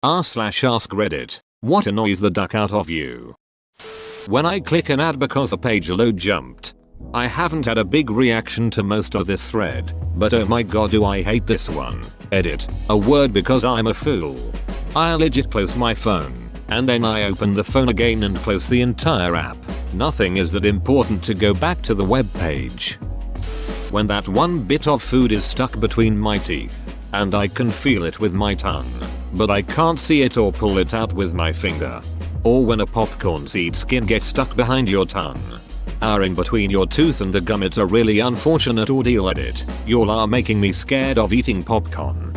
r/ask Reddit. What annoys the duck out of you? When I click an ad because a page load jumped. I haven't had a big reaction to most of this thread, but oh my god do I hate this one. Edit. A word because I'm a fool. I legit close my phone, and then I open the phone again and close the entire app. Nothing is that important to go back to the web page. When that one bit of food is stuck between my teeth, and I can feel it with my tongue, but I can't see it or pull it out with my finger. Or when a popcorn seed skin gets stuck behind your tongue. In between your tooth and the gum, it's a really unfortunate ordeal. Edit. Y'all are making me scared of eating popcorn.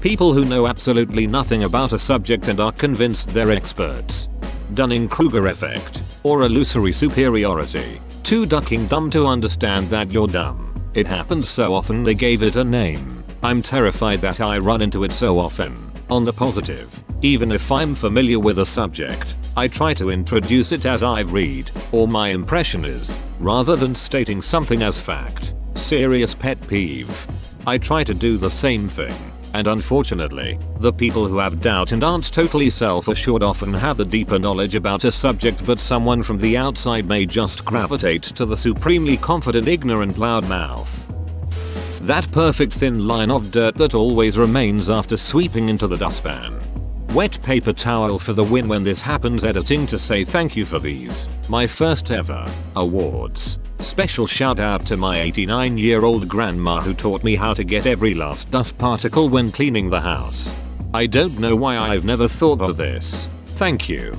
People who know absolutely nothing about a subject and are convinced they're experts. Dunning-Kruger effect, or illusory superiority. Too ducking dumb to understand that you're dumb. It happens so often they gave it a name. I'm terrified that I run into it so often. On the positive, even if I'm familiar with a subject, I try to introduce it as I read, or my impression is, rather than stating something as fact. Serious pet peeve. I try to do the same thing, and unfortunately, the people who have doubt and aren't totally self-assured often have the deeper knowledge about a subject, but someone from the outside may just gravitate to the supremely confident ignorant loudmouth. That perfect thin line of dirt that always remains after sweeping into the dustpan. Wet paper towel for the win when this happens. Editing to say thank you for these, my first ever awards. Special shout out to my 89-year-old grandma who taught me how to get every last dust particle when cleaning the house. I don't know why I've never thought of this. Thank you.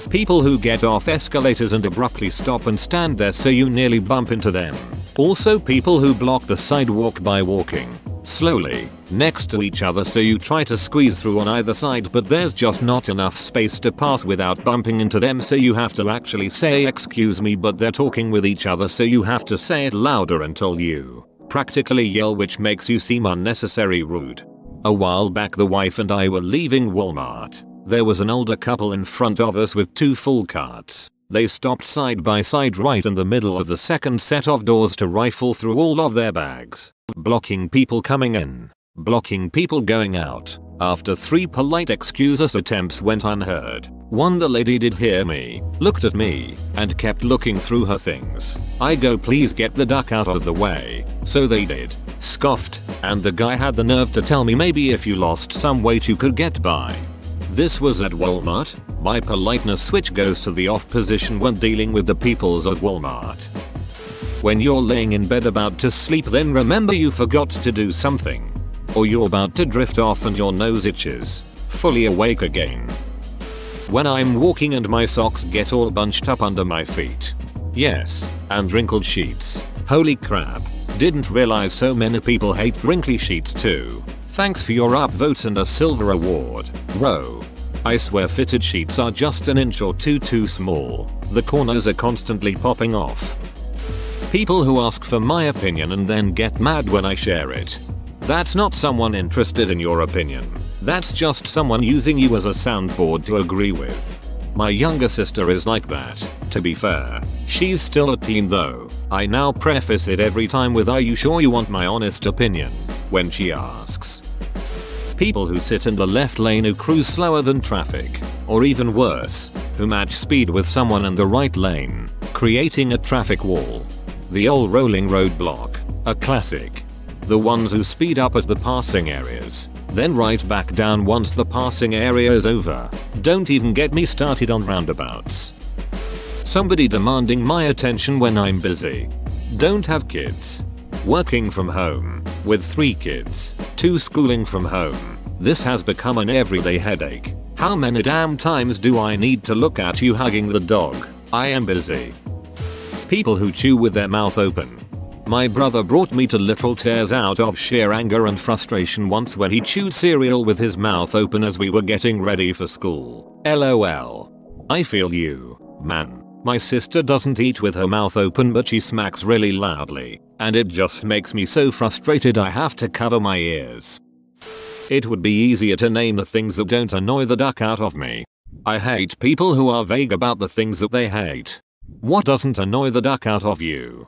People who get off escalators and abruptly stop and stand there so you nearly bump into them. Also people who block the sidewalk by walking slowly next to each other so you try to squeeze through on either side, but there's just not enough space to pass without bumping into them, so you have to actually say excuse me, but they're talking with each other so you have to say it louder until you practically yell, which makes you seem unnecessary rude. A while back the wife and I were leaving Walmart. There was an older couple in front of us with 2 full carts. They stopped side by side right in the middle of the second set of doors to rifle through all of their bags, blocking people coming in, blocking people going out. After 3 polite excuses attempts went unheard, one, the lady did hear me, looked at me, and kept looking through her things. I go, please get the duck out of the way. So they did, scoffed, and the guy had the nerve to tell me maybe if you lost some weight you could get by. This was at Walmart. My politeness switch goes to the off position when dealing with the peoples at Walmart. When you're laying in bed about to sleep, then remember you forgot to do something. Or you're about to drift off and your nose itches. Fully awake again. When I'm walking and my socks get all bunched up under my feet. Yes, and wrinkled sheets. Holy crap. Didn't realize so many people hate wrinkly sheets too. Thanks for your upvotes and a silver award, bro. I swear fitted sheets are just an inch or two too small. The corners are constantly popping off. People who ask for my opinion and then get mad when I share it. That's not someone interested in your opinion. That's just someone using you as a soundboard to agree with. My younger sister is like that. To be fair, she's still a teen though. I now preface it every time with "Are you sure you want my honest opinion?" when she asks. People who sit in the left lane who cruise slower than traffic, or even worse, who match speed with someone in the right lane, creating a traffic wall. The old rolling roadblock, a classic. The ones who speed up at the passing areas, then right back down once the passing area is over. Don't even get me started on roundabouts. Somebody demanding my attention when I'm busy. Don't have kids. Working from home, with 3 kids, 2 schooling from home. This has become an everyday headache. How many damn times do I need to look at you hugging the dog? I am busy. People who chew with their mouth open. My brother brought me to literal tears out of sheer anger and frustration once when he chewed cereal with his mouth open as we were getting ready for school. LOL. I feel you, man. My sister doesn't eat with her mouth open, but she smacks really loudly, and it just makes me so frustrated I have to cover my ears. It would be easier to name the things that don't annoy the duck out of me. I hate people who are vague about the things that they hate. What doesn't annoy the duck out of you?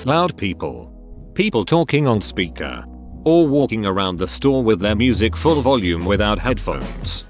Loud people. People talking on speaker. or walking around the store with their music full volume without headphones.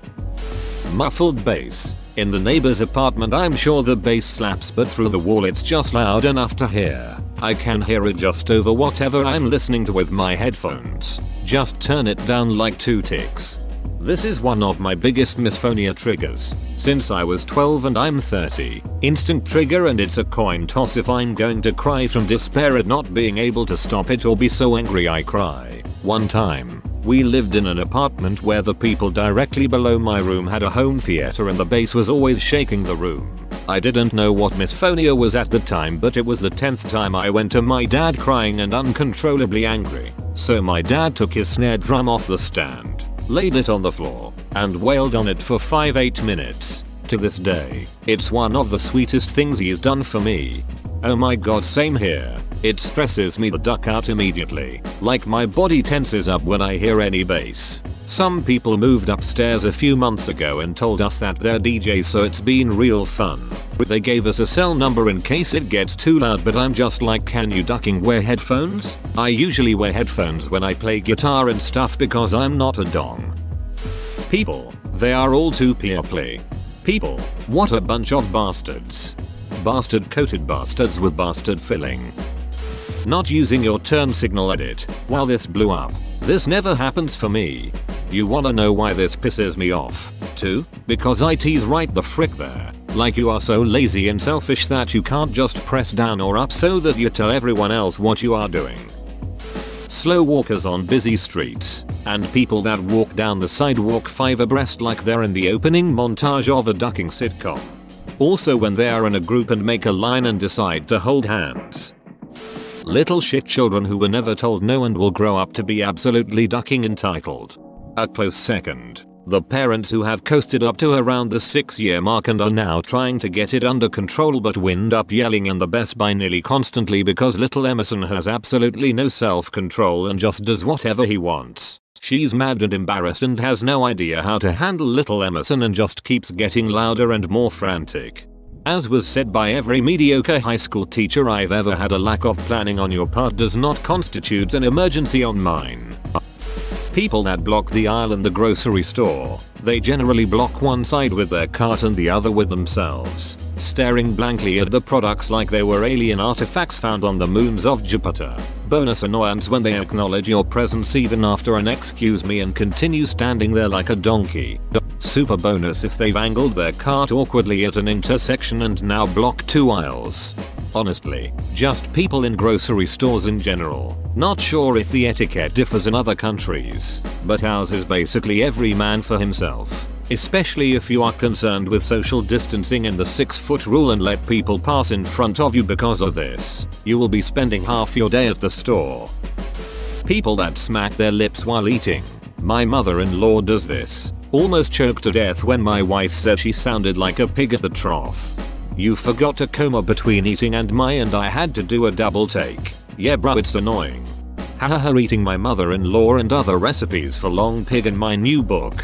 Muffled bass. In the neighbor's apartment I'm sure the bass slaps, but through the wall it's just loud enough to hear. I can hear it just over whatever I'm listening to with my headphones. Just turn it down like 2 ticks. This is one of my biggest misphonia triggers. Since I was 12 and I'm 30. Instant trigger, and it's a coin toss if I'm going to cry from despair at not being able to stop it or be so angry I cry. One time, we lived in an apartment where the people directly below my room had a home theater and the bass was always shaking the room. I didn't know what misphonia was at the time, but it was the 10th time I went to my dad crying and uncontrollably angry. So my dad took his snare drum off the stand, laid it on the floor, and wailed on it for 5-8 minutes. To this day, it's one of the sweetest things he's done for me. Oh my god, same here. It stresses me the duck out immediately. Like my body tenses up when I hear any bass. Some people moved upstairs a few months ago and told us that they're DJs, so it's been real fun. They gave us a cell number in case it gets too loud, but I'm just like, can you ducking wear headphones? I usually wear headphones when I play guitar and stuff because I'm not a dong. People, they are all too people. People, what a bunch of bastards. Bastard coated bastards with bastard filling. Not using your turn signal edit. While this blew up. This never happens for me. You wanna know why this pisses me off? Too? Because IT's right the frick there. Like you are so lazy and selfish that you can't just press down or up so that you tell everyone else what you are doing. Slow walkers on busy streets, and people that walk down the sidewalk 5 abreast like they're in the opening montage of a ducking sitcom. Also when they are in a group and make a line and decide to hold hands. Little shit children who were never told no and will grow up to be absolutely ducking entitled. A close second. The parents who have coasted up to around the 6-year mark and are now trying to get it under control but wind up yelling in the Best Buy nearly constantly because little Emerson has absolutely no self-control and just does whatever he wants. She's mad and embarrassed and has no idea how to handle little Emerson and just keeps getting louder and more frantic. As was said by every mediocre high school teacher I've ever had, a lack of planning on your part does not constitute an emergency on mine. People that block the aisle in the grocery store. They generally block one side with their cart and the other with themselves, staring blankly at the products like they were alien artifacts found on the moons of Jupiter. Bonus annoyance when they acknowledge your presence even after an excuse me and continue standing there like a donkey. Super bonus if they've angled their cart awkwardly at an intersection and now block 2 aisles. Honestly, just people in grocery stores in general. Not sure if the etiquette differs in other countries, but ours is basically every man for himself. Especially if you are concerned with social distancing and the 6-foot rule and let people pass in front of you because of this. You will be spending half your day at the store. People that smack their lips while eating. My mother-in-law does this. Almost choked to death when my wife said she sounded like a pig at the trough. You forgot a comma between eating and I had to do a double take. Yeah bro, it's annoying. Haha, eating my mother-in-law and other recipes for long pig in my new book.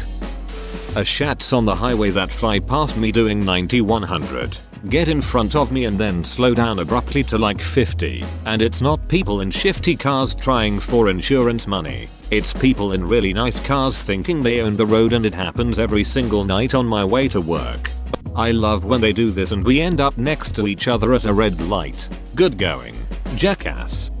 A shats on the highway that fly past me doing 90-100. Get in front of me and then slow down abruptly to like 50. And it's not people in shifty cars trying for insurance money. It's people in really nice cars thinking they own the road, and it happens every single night on my way to work. I love when they do this and we end up next to each other at a red light. Good going, jackass.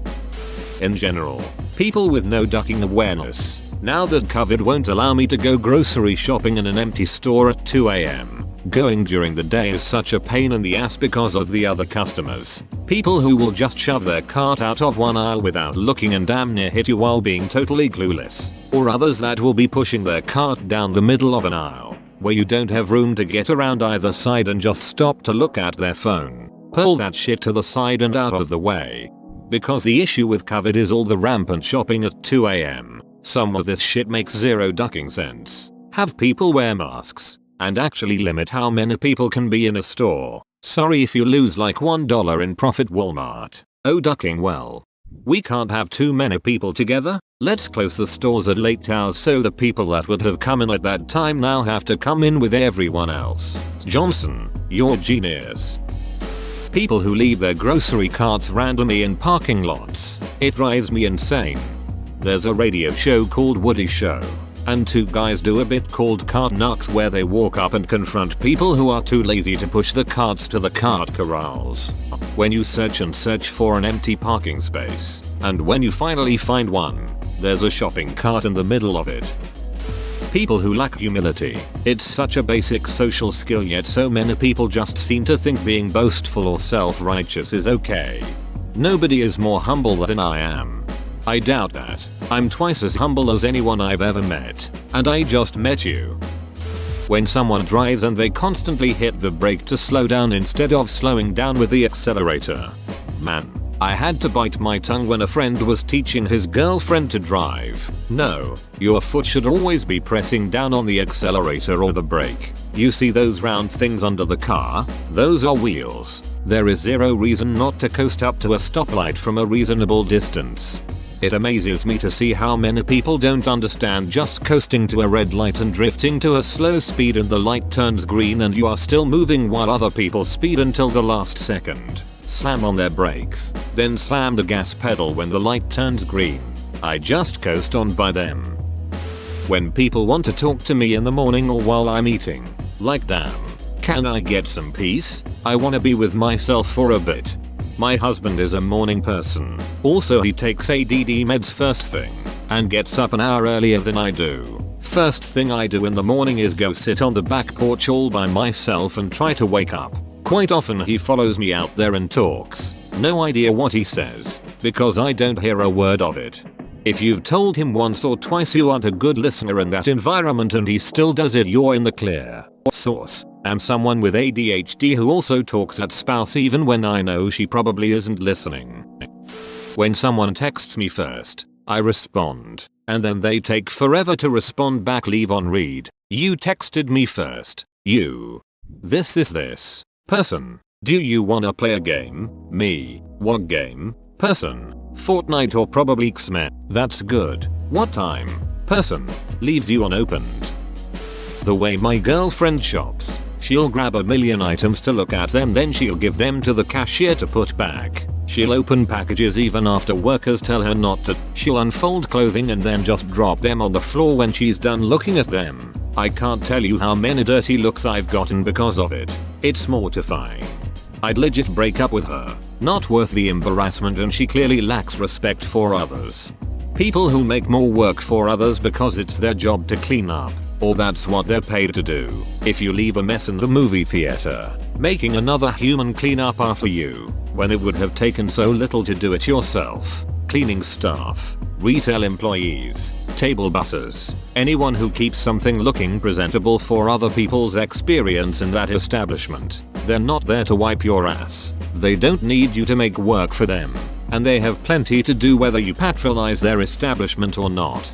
In general, people with no ducking awareness. Now that COVID won't allow me to go grocery shopping in an empty store at 2 AM. Going during the day is such a pain in the ass because of the other customers. People who will just shove their cart out of one aisle without looking and damn near hit you while being totally clueless. Or others that will be pushing their cart down the middle of an aisle, where you don't have room to get around either side and just stop to look at their phone. Pull that shit to the side and out of the way. Because the issue with COVID is all the rampant shopping at 2 AM. Some of this shit makes zero ducking sense. Have people wear masks, and actually limit how many people can be in a store. Sorry if you lose like $1 in profit, Walmart. Oh, ducking well. We can't have too many people together. Let's close the stores at late hours so the people that would have come in at that time now have to come in with everyone else. Johnson, you're genius. People who leave their grocery carts randomly in parking lots. It drives me insane. There's a radio show called Woody Show, and two guys do a bit called Cart Knocks where they walk up and confront people who are too lazy to push the carts to the cart corrals. When you search and search for an empty parking space, and when you finally find one, there's a shopping cart in the middle of it. People who lack humility. It's such a basic social skill, yet so many people just seem to think being boastful or self-righteous is okay. Nobody is more humble than I am. I doubt that. I'm twice as humble as anyone I've ever met, and I just met you. When someone drives and they constantly hit the brake to slow down instead of slowing down with the accelerator. Man, I had to bite my tongue when a friend was teaching his girlfriend to drive. No, your foot should always be pressing down on the accelerator or the brake. You see those round things under the car? Those are wheels. There is zero reason not to coast up to a stoplight from a reasonable distance. It amazes me to see how many people don't understand just coasting to a red light and drifting to a slow speed and the light turns green and you are still moving while other people speed until the last second. Slam on their brakes, then slam the gas pedal when the light turns green. I just coast on by them. When people want to talk to me in the morning or while I'm eating, like damn, can I get some peace? I wanna be with myself for a bit. My husband is a morning person. Also he takes ADD meds first thing, and gets up an hour earlier than I do. First thing I do in the morning is go sit on the back porch all by myself and try to wake up. Quite often he follows me out there and talks. No idea what he says, because I don't hear a word of it. If you've told him once or twice you aren't a good listener in that environment and he still does it, you're in the clear. Source: I'm someone with ADHD who also talks at spouse even when I know she probably isn't listening. When someone texts me first, I respond, and then they take forever to respond back. Leave on read. You texted me first. You. This is this. Person. Do you wanna play a game? Me. What game? Person. Fortnite or probably X-Men. That's good. What time? Person. Leaves you unopened. The way my girlfriend shops. She'll grab a million items to look at them, then she'll give them to the cashier to put back. She'll open packages even after workers tell her not to. She'll unfold clothing and then just drop them on the floor when she's done looking at them. I can't tell you how many dirty looks I've gotten because of it. It's mortifying. I'd legit break up with her. Not worth the embarrassment, and she clearly lacks respect for others. People who make more work for others because it's their job to clean up, or that's what they're paid to do. If you leave a mess in the movie theater, making another human clean up after you, when it would have taken so little to do it yourself. Cleaning staff, retail employees, table bussers, anyone who keeps something looking presentable for other people's experience in that establishment. They're not there to wipe your ass. They don't need you to make work for them, and they have plenty to do whether you patronize their establishment or not.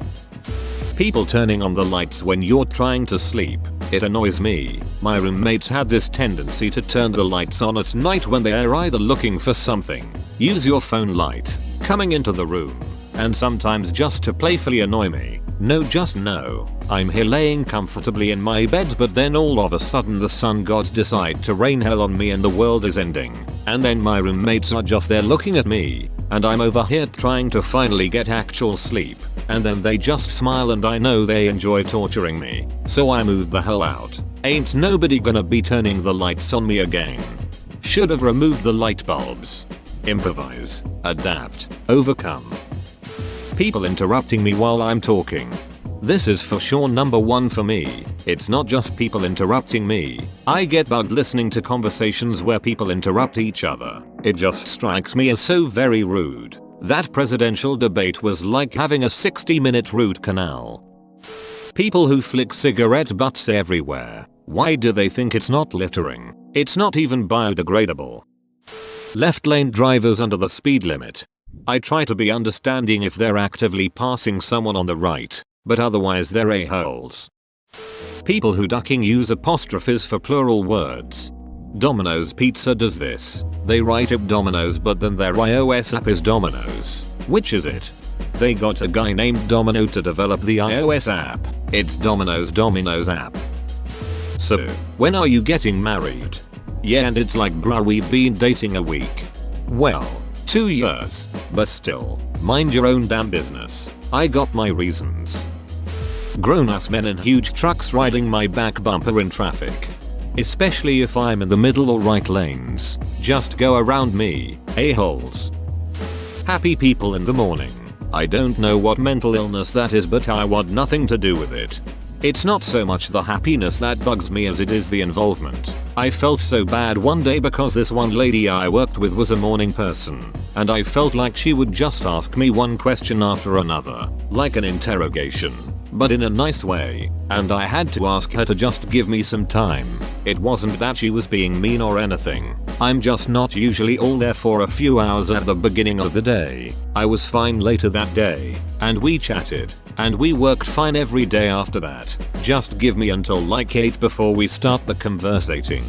People turning on the lights when you're trying to sleep. It annoys me. My roommates had this tendency to turn the lights on at night when they are either looking for something, use your phone light, coming into the room, and sometimes just to playfully annoy me. No, just no. I'm here laying comfortably in my bed, but then all of a sudden the sun gods decide to rain hell on me and the world is ending. And then my roommates are just there looking at me, and I'm over here trying to finally get actual sleep. And then they just smile and I know they enjoy torturing me. So I move the hell out. Ain't nobody gonna be turning the lights on me again. Should have removed the light bulbs. Improvise, adapt, overcome. People interrupting me while I'm talking. This is for sure number one for me. It's not just people interrupting me. I get bugged listening to conversations where people interrupt each other. It just strikes me as so very rude. That presidential debate was like having a 60-minute root canal. People who flick cigarette butts everywhere. Why do they think it's not littering? It's not even biodegradable. Left lane drivers under the speed limit. I try to be understanding if they're actively passing someone on the right, but otherwise they're a-holes. People who ducking use apostrophes for plural words. Domino's Pizza does this. They write up Domino's but then their iOS app is Domino's. Which is it? They got a guy named Domino to develop the iOS app. It's Domino's app. So, when are you getting married? Yeah, and it's like, bruh, we've been dating a week. Well, 2 years. But still, mind your own damn business. I got my reasons. Grown-ass men in huge trucks riding my back bumper in traffic. Especially if I'm in the middle or right lanes. Just go around me, a-holes. Happy people in the morning. I don't know what mental illness that is, but I want nothing to do with it. It's not so much the happiness that bugs me as it is the involvement. I felt so bad one day because this one lady I worked with was a morning person, and I felt like she would just ask me one question after another, like an interrogation, but in a nice way, and I had to ask her to just give me some time. It wasn't that she was being mean or anything. I'm just not usually all there for a few hours at the beginning of the day. I was fine later that day, and we chatted, and we worked fine every day after that. Just give me until like 8 before we start the conversating.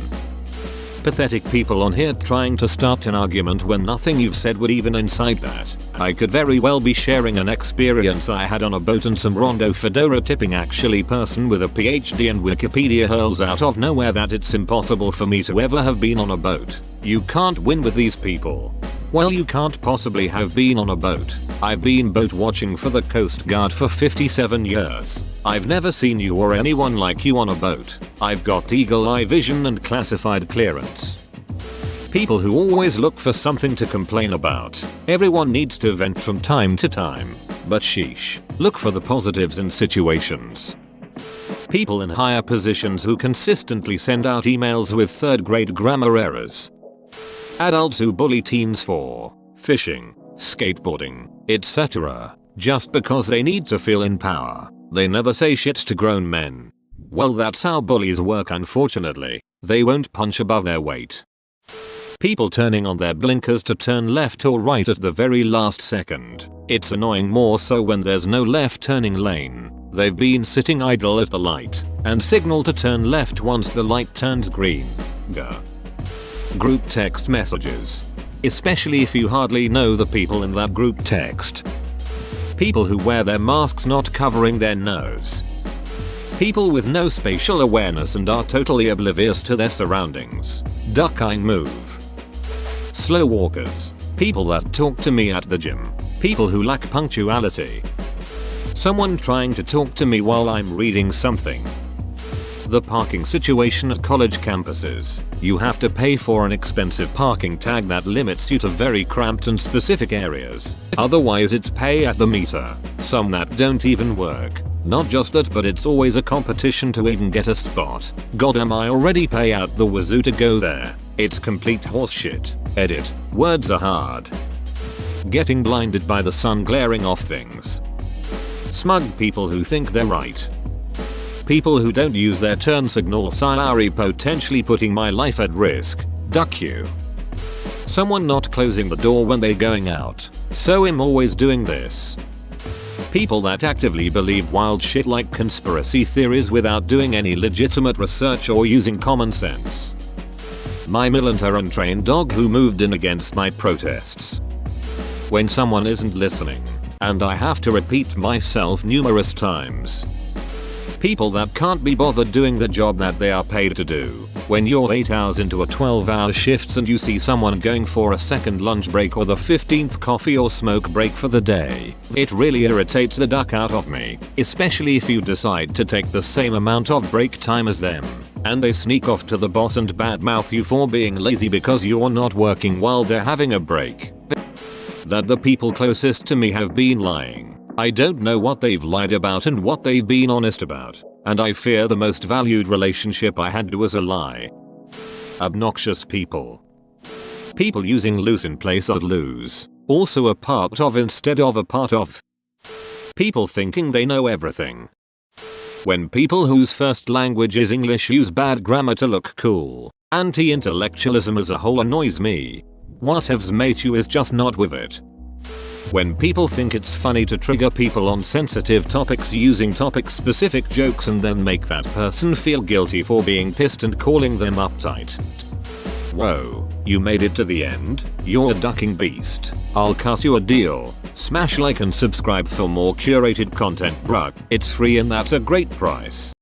Pathetic people on here trying to start an argument when nothing you've said would even incite that. I could very well be sharing an experience I had on a boat and some rondo fedora tipping actually person with a PhD and Wikipedia hurls out of nowhere that it's impossible for me to ever have been on a boat. You can't win with these people. Well, you can't possibly have been on a boat. I've been boat watching for the Coast Guard for 57 years. I've never seen you or anyone like you on a boat. I've got eagle eye vision and classified clearance. People who always look for something to complain about. Everyone needs to vent from time to time. But sheesh, look for the positives in situations. People in higher positions who consistently send out emails with 3rd grade grammar errors. Adults who bully teens for fishing, skateboarding, etc. just because they need to feel in power. They never say shit to grown men. Well, that's how bullies work, unfortunately. They won't punch above their weight. People turning on their blinkers to turn left or right at the very last second. It's annoying more so when there's no left turning lane. They've been sitting idle at the light and signal to turn left once the light turns green. Gah. Group text messages. Especially if you hardly know the people in that group text. People who wear their masks not covering their nose. People with no spatial awareness and are totally oblivious to their surroundings. Duck-eyeing move. Slow walkers. People that talk to me at the gym. People who lack punctuality. Someone trying to talk to me while I'm reading something. The parking situation at college campuses. You have to pay for an expensive parking tag that limits you to very cramped and specific areas. Otherwise it's pay at the meter. Some that don't even work. Not just that, but it's always a competition to even get a spot. Goddamn, I already pay out the wazoo to go there. It's complete horseshit. Edit. Words are hard. Getting blinded by the sun glaring off things. Smug people who think they're right. People who don't use their turn signal. Sorry, potentially putting my life at risk. Duck you. Someone not closing the door when they're going out. So I'm always doing this. People that actively believe wild shit like conspiracy theories without doing any legitimate research or using common sense. My military untrained dog who moved in against my protests. When someone isn't listening, and I have to repeat myself numerous times. People that can't be bothered doing the job that they are paid to do. When you're 8 hours into a 12-hour shifts and you see someone going for a second lunch break or the 15th coffee or smoke break for the day, it really irritates the duck out of me, especially if you decide to take the same amount of break time as them, and they sneak off to the boss and badmouth you for being lazy because you're not working while they're having a break. That the people closest to me have been lying. I don't know what they've lied about and what they've been honest about, and I fear the most valued relationship I had was a lie. Obnoxious people. People using lose in place of lose. Also a part of instead of a part of. People thinking they know everything. When people whose first language is English use bad grammar to look cool. Anti-intellectualism as a whole annoys me. Whatevs mate you is just not with it. When people think it's funny to trigger people on sensitive topics using topic-specific jokes and then make that person feel guilty for being pissed and calling them uptight. Whoa, you made it to the end? You're a ducking beast. I'll cut you a deal. Smash like and subscribe for more curated content, bruh. It's free and that's a great price.